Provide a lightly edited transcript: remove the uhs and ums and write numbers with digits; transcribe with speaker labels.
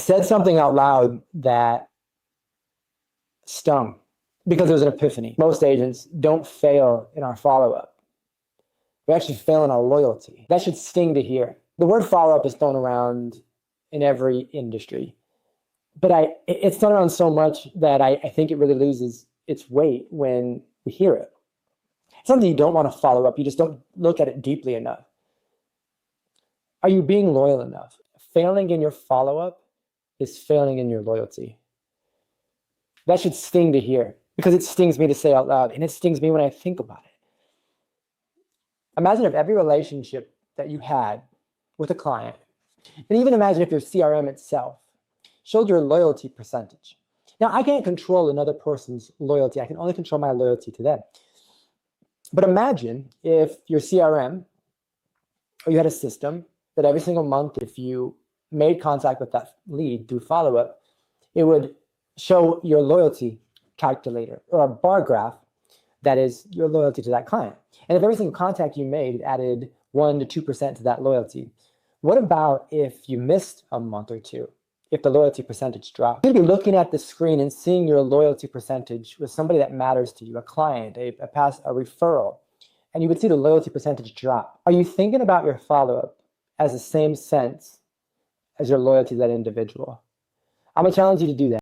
Speaker 1: said something out loud that stung because it was an epiphany. Most agents don't fail in our follow-up. We actually fail in our loyalty. That should sting to hear. The word follow-up is thrown around in every industry, but it's thrown around so much that I think it really loses its weight when we hear it. It's something you don't want to follow up. You just don't look at it deeply enough. Are you being loyal enough? Failing in your follow-up is failing in your loyalty. That should sting to hear because it stings me to say out loud, and it stings me when I think about it. Imagine if every relationship that you had with a client, and even imagine if your CRM itself showed your loyalty percentage. Now, I can't control another person's loyalty. I can only control my loyalty to them. But imagine if your CRM, or you had a system that every single month, if you made contact with that lead through follow-up, it would show your loyalty calculator or a bar graph that is your loyalty to that client. And if every single contact you made added 1 to 2% to that loyalty, what about if you missed a month or two? If the loyalty percentage dropped? You'd be looking at the screen and seeing your loyalty percentage with somebody that matters to you, a client, a referral, and you would see the loyalty percentage drop. Are you thinking about your follow-up as the same sense as your loyalty to that individual? I'm gonna challenge you to do that.